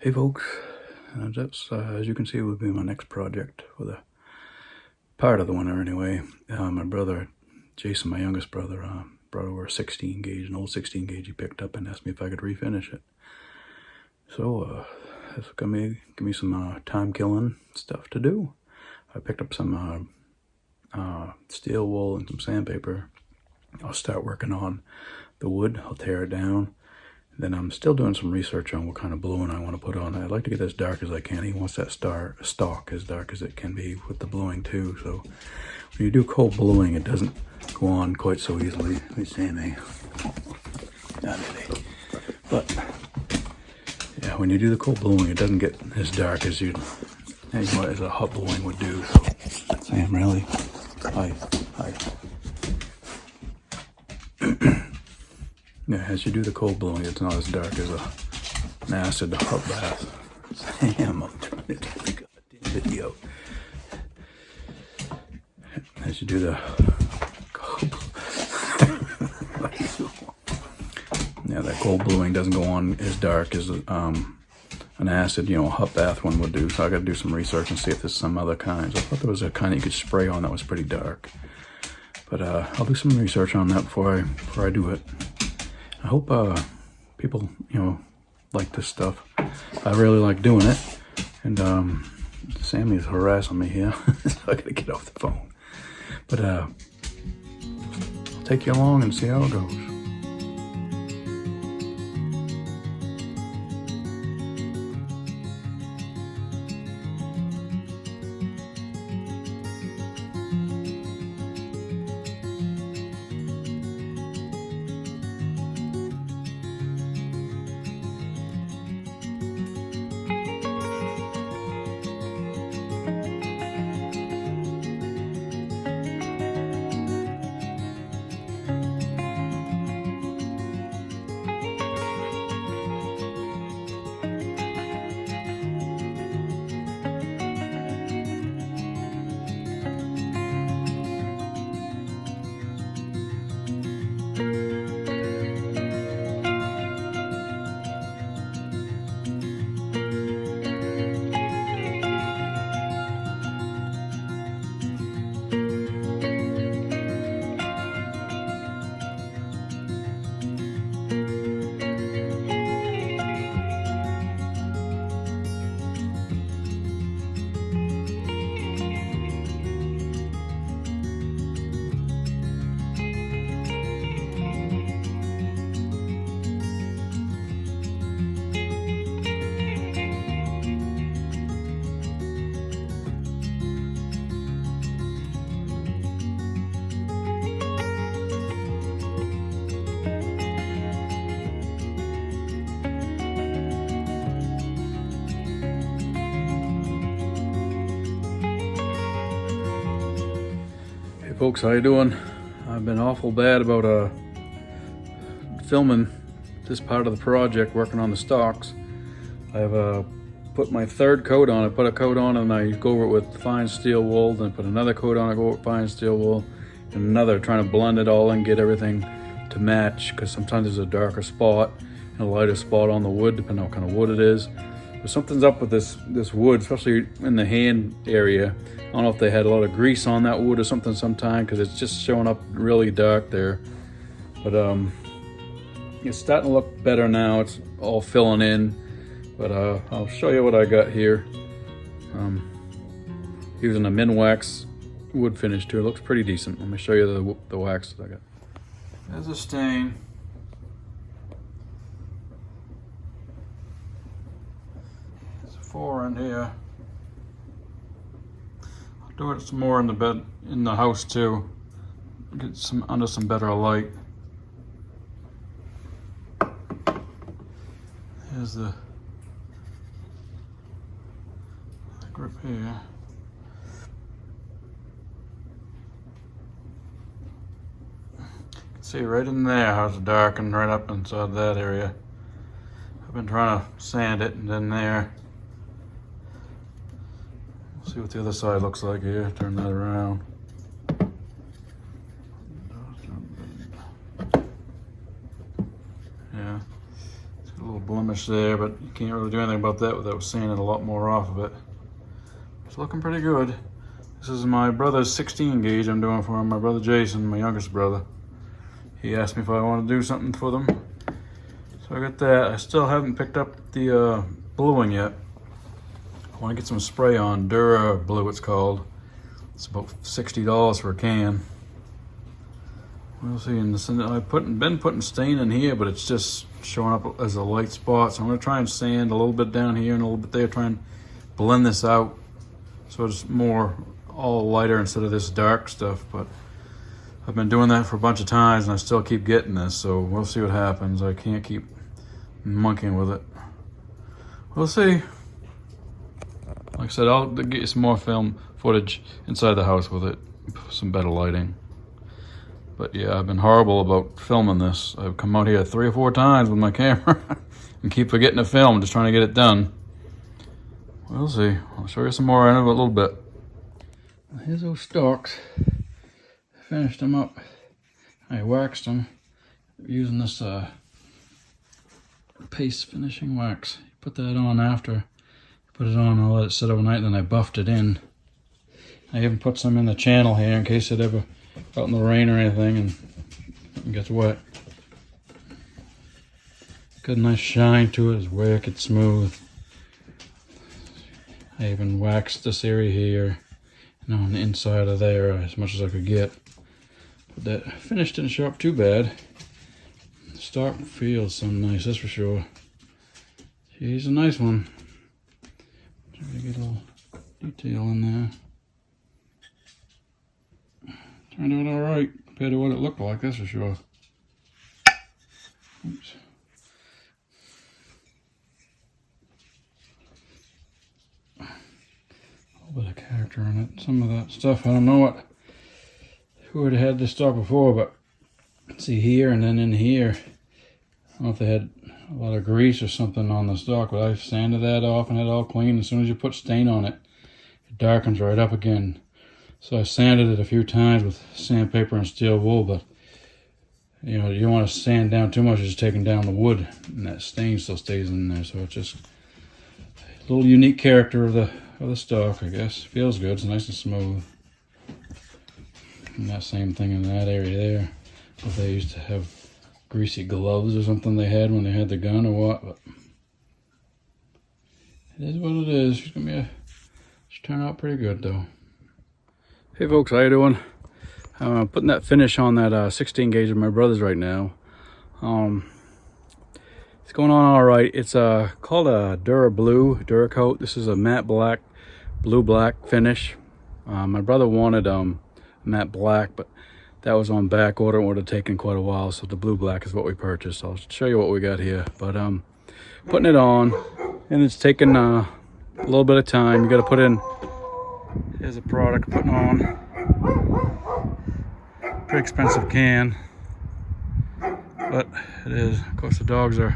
Hey folks, that's as you can see will be my next project for the part of the winter anyway. My brother Jason, my youngest brother, brought over a 16 gauge, an old 16 gauge he picked up, and asked me if I could refinish it. So it's gonna give me some time killing stuff to do. I picked up some steel wool and some sandpaper. I'll start working on the wood. I'll tear it down. Then I'm still doing some research on what kind of bluing I want to put on. I'd like to get as dark as I can. He wants that stalk as dark as it can be with the bluing too. So when you do cold bluing, it doesn't go on quite so easily. Let me see, not really. But yeah, when you do the cold bluing, it doesn't get as dark as as a hot bluing would do. So Sam, really, hi. Yeah, as you do the cold bluing, it's not as dark as an acid hot bath. Damn, I'm trying to take a goddamn video. As you do the cold yeah, that cold bluing doesn't go on as dark as an acid, hot bath one would do. So I got to do some research and see if there's some other kinds. I thought there was a kind that you could spray on that was pretty dark. But I'll do some research on that before I do it. I hope people, like this stuff. I really like doing it. And Sammy's harassing me here, so I gotta get off the phone. But I'll take you along and see how it goes. Folks, how you doing? I've been awful bad about filming this part of the project, working on the stalks. I've put my third coat on. I put a coat on and I go over it with fine steel wool, then put another coat on, I go over with fine steel wool, and another, trying to blend it all and get everything to match, because sometimes there's a darker spot and a lighter spot on the wood, depending on what kind of wood it is. But something's up with this wood, especially in the hand area. I don't know if they had a lot of grease on that wood or something sometime, because it's just showing up really dark there. But it's starting to look better now. It's all filling in. But I'll show you what I got here. Using a Minwax wood finish too. It looks pretty decent. Let me show you the wax that I got. There's a stain. There's a 4 in here. I'll do it some more in the bed, in the house too. Get some under some better light. Here's the grip here. See right in there how it's darkened right up inside that area. I've been trying to sand it, and then there. See what the other side looks like here. Turn that around. Yeah, it's a little blemish there, but you can't really do anything about that without sanding a lot more off of it. It's looking pretty good. This is my brother's 16 gauge I'm doing for him. My brother Jason, my youngest brother. He asked me if I want to do something for them. So I got that. I still haven't picked up the bluing yet. I want to get some spray on. Dura Blue it's called. It's about $60 for a can. We'll see. And I've been putting stain in here, but it's just showing up as a light spot. So I'm going to try and sand a little bit down here and a little bit there. Try and blend this out so it's more all lighter instead of this dark stuff. But I've been doing that for a bunch of times and I still keep getting this, so we'll see what happens. I can't keep monkeying with it. We'll see. Like I said, I'll get you some more film footage inside the house with it, some better lighting. But yeah, I've been horrible about filming this. I've come out here 3 or 4 times with my camera and keep forgetting to film, just trying to get it done. We'll see. I'll show you some more in a little bit. Here's those stalks. Finished them up. I waxed them using this paste finishing wax. Put that on after. Put it on, I'll let it sit overnight, then I buffed it in. I even put some in the channel here in case it ever out in the rain or anything and gets wet. Got a nice shine to it, it's wicked smooth. I even waxed this area here and on the inside of there as much as I could get. But that finish didn't show up too bad. The stock feels so nice, that's for sure. He's a nice one. Try to get a little detail in there. Turned out alright compared to what it looked like, that's for sure. Oops. A little bit of character in it. Some of that stuff, I don't know who had had this stock before, but see here and then in here, I don't know if they had a lot of grease or something on the stock, but I sanded that off and had it all clean. As soon as you put stain on it, it darkens right up again. So I sanded it a few times with sandpaper and steel wool, but you know, you don't want to sand down too much, it's just taking down the wood, and that stain still stays in there. So it's just a little unique character of the stock, I guess. Feels good, it's nice and smooth. And that same thing in that area there. If they used to have greasy gloves or something they had when they had the gun or what, but it is what it is. It's gonna turn out pretty good though. Hey folks, how you doing? I'm putting that finish on that 16 gauge of my brother's right now. It's going on all right. It's called a Dura Blue Duracoat. This is a matte black, blue black finish. My brother wanted matte black, but that was on back order and would have taken quite a while, so the blue black is what we purchased. I'll show you what we got here, but putting it on, and it's taking a little bit of time. You got to put in, here's a product putting on, pretty expensive can, but it is. Of course the dogs are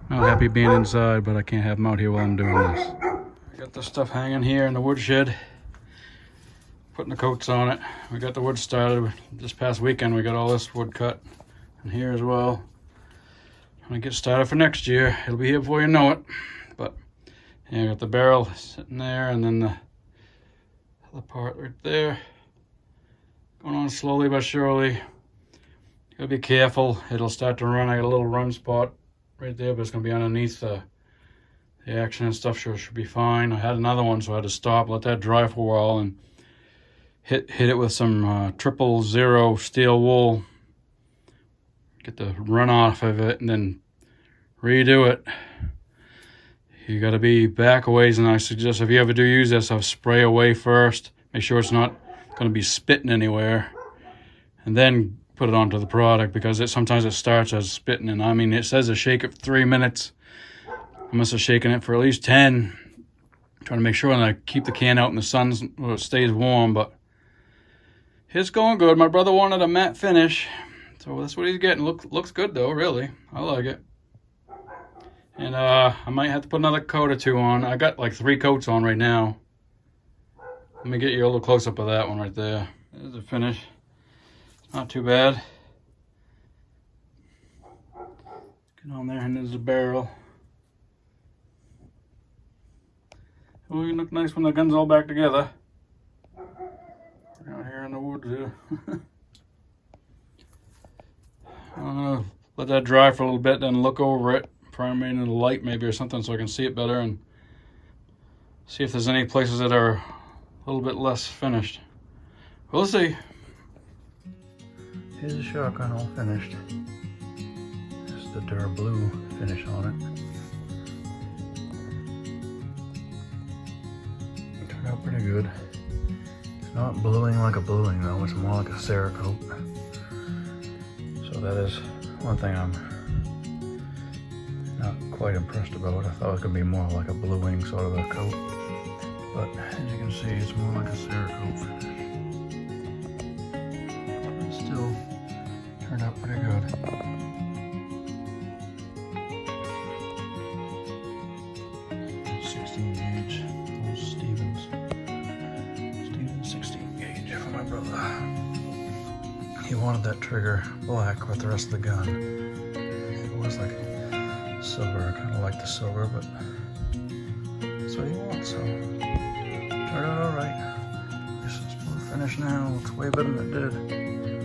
not happy being inside, but I can't have them out here while I'm doing this. I got the stuff hanging here in the woodshed, putting the coats on it. We got the wood started this past weekend. We got all this wood cut And here as well. Trying to get started for next year. It'll be here before you know it. But yeah, I got the barrel sitting there, and then the other part right there. Going on slowly but surely. You gotta be careful. It'll start to run. I got a little run spot right there, but it's gonna be underneath the action and stuff. Sure, should be fine. I had another one, so I had to stop, let that dry for a while, and hit it with some 000 steel wool. Get the run off of it, and then redo it. You got to be back a ways, and I suggest if you ever do use this, I'll spray away first. Make sure it's not going to be spitting anywhere, and then put it onto the product, because sometimes it starts as spitting. And I mean, it says to shake it for 3 minutes. I must have shaken it for at least 10, trying to make sure that I keep the can out in the sun so it stays warm. But it's going good. My brother wanted a matte finish, so that's what he's getting. Looks good though, really. I like it. And I might have to put another coat or two on. I got like 3 coats on right now. Let me get you a little close up of that one right there. There's the finish. Not too bad. Get on there, and there's the barrel. It will look nice when the gun's all back together. We're out here in the woods here. I'm gonna let that dry for a little bit, then look over it. Primary in the light maybe or something, so I can see it better, and see if there's any places that are a little bit less finished. We'll see. Here's the shotgun all finished. Just the dark blue finish on it. Turned out pretty good. It's not bluing like a bluing though, it's more like a Cerakote. So that is one thing I'm not quite impressed about. I thought it was going to be more like a bluing sort of a coat. But as you can see, it's more like a Cerakote finish. It still turned out pretty good. 16 gauge, old Stevens 16 gauge for my brother. He wanted that trigger black with the rest of the gun. It was like silver, I kind of like the silver, but that's what he wants, so turned out alright. This is blue finish now, looks way better than it did.